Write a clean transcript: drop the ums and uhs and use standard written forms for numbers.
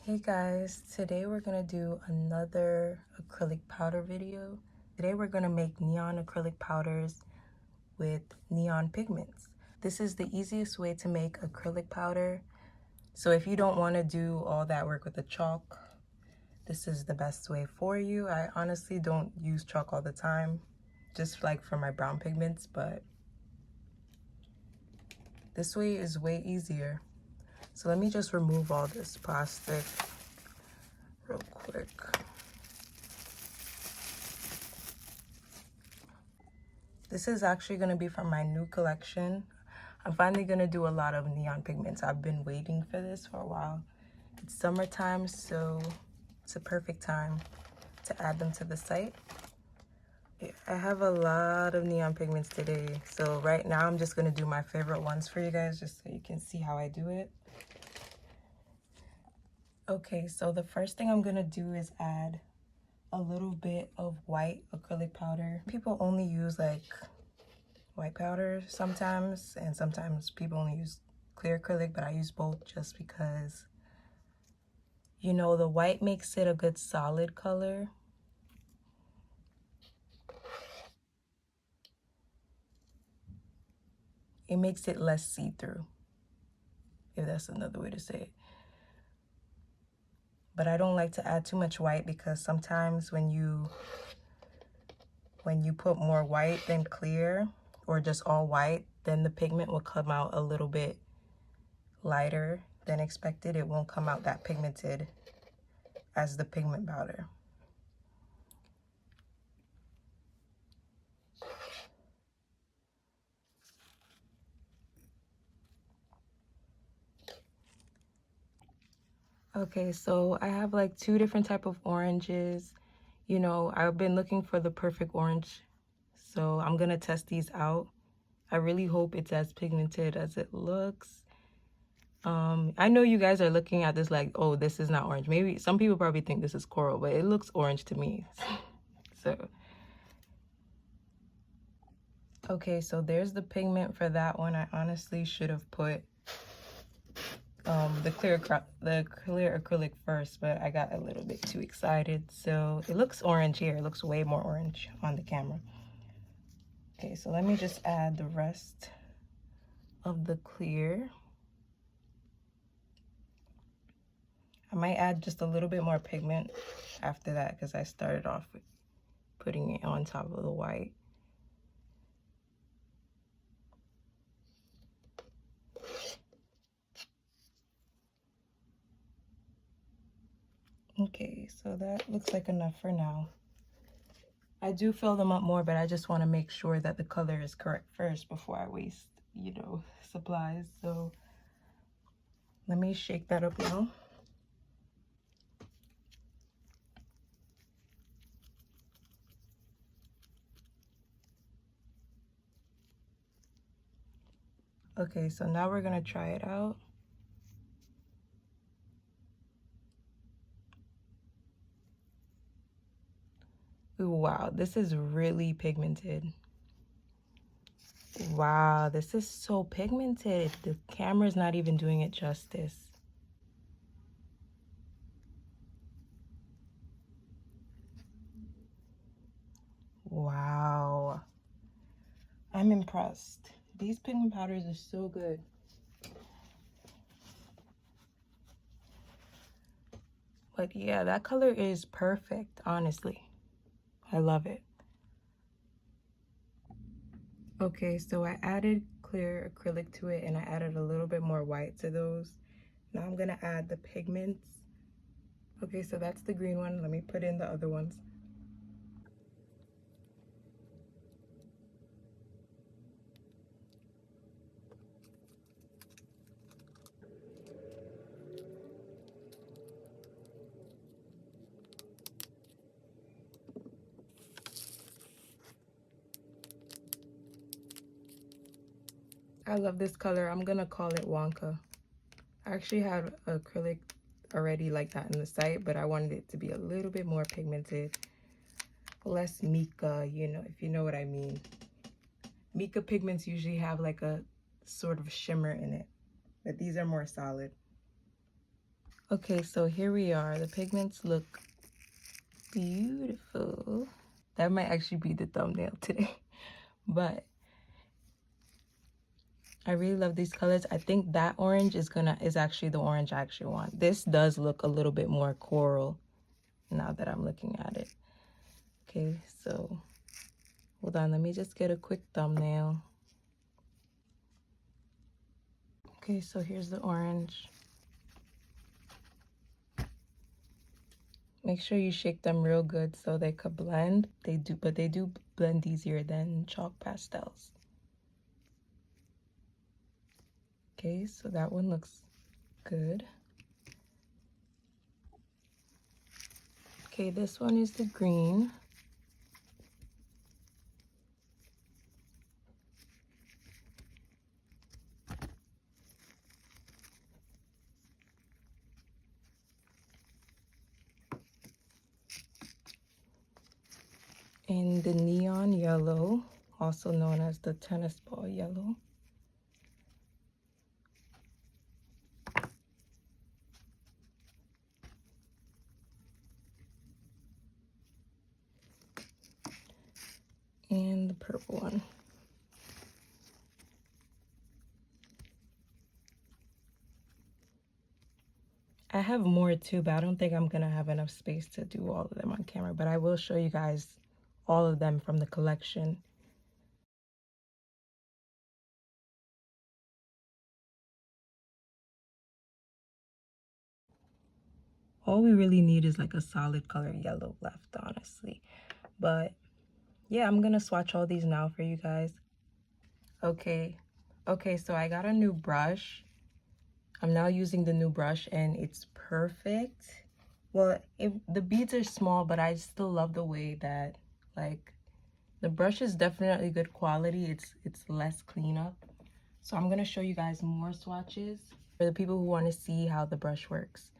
Hey guys, today we're gonna do another acrylic powder video. Today we're gonna make neon acrylic powders with neon pigments. This is the easiest way to make acrylic powder. So if you don't want to do all that work with the chalk, this is the best way for you. I honestly don't use chalk all the time, just like for my brown pigments, but this way is way easier. So let me just remove all this plastic real quick. This is actually going to be from my new collection. I'm finally going to do a lot of neon pigments. I've been waiting for this for a while. It's summertime, so it's a perfect time to add them to the site. I have a lot of neon pigments today, so right now I'm just going to do my favorite ones for you guys just so you can see how I do it. Okay, so the first thing I'm going to do is add a little bit of white acrylic powder. People only use like white powder sometimes, and sometimes people only use clear acrylic, but I use both just because, you know, the white makes it a good solid color. It makes it less see-through, if that's another way to say it. But I don't like to add too much white because sometimes when you put more white than clear, or just all white, then the pigment will come out a little bit lighter than expected. It won't come out that pigmented as the pigment powder. Okay, so I have like two different type of oranges. You know, I've been looking for the perfect orange, so I'm gonna test these out. I really hope it's as pigmented as it looks. I know you guys are looking at this like, oh, this is not orange. Maybe some people probably think this is coral, but it looks orange to me. So, okay, so there's the pigment for that one. I honestly should have put the clear acrylic first, but I got a little bit too excited. So it looks orange here. It looks way more orange on the camera. Okay, so let me just add the rest of the clear. I might add just a little bit more pigment after that because I started off with putting it on top of the white. Okay, so that looks like enough for now. I do fill them up more, but I just want to make sure that the color is correct first before I waste, you know, supplies. So let me shake that up now. Okay, so now we're gonna try it out. Ooh, wow, this is really pigmented. Wow, this is so pigmented. The camera's not even doing it justice. Wow. I'm impressed. These pigment powders are so good. But yeah, that color is perfect, honestly. I love it. Okay, so I added clear acrylic to it and I added a little bit more white to those. Now I'm gonna add the pigments. Okay, so that's the green one. Let me put in the other ones. I love this color. I'm gonna call it Wonka. I actually had acrylic already like that in the site, but I wanted it to be a little bit more pigmented, less mica, you know, if you know what I mean. Mica pigments usually have like a sort of shimmer in it, but these are more solid. Okay, so here we are. The pigments look beautiful. That might actually be the thumbnail today. But I really love these colors. I think that orange is actually the orange I actually want. This does look a little bit more coral now that I'm looking at it. Okay, so hold on, let me just get a quick thumbnail. Okay, so here's the orange. Make sure you shake them real good so they could blend. But they do blend easier than chalk pastels. Okay, so that one looks good. Okay, this one is the green. And the neon yellow, also known as the tennis ball yellow. And the purple one. I have more too, but I don't think I'm gonna have enough space to do all of them on camera, but I will show you guys all of them from the collection. All we really need is like a solid color yellow left, honestly. But yeah, I'm gonna swatch all these now for you guys. Okay, so I got a new brush. I'm now using the new brush and it's perfect. Well, the beads are small, but I still love the way that, like, the brush is definitely good quality. It's less cleanup. So I'm gonna show you guys more swatches for the people who want to see how the brush works.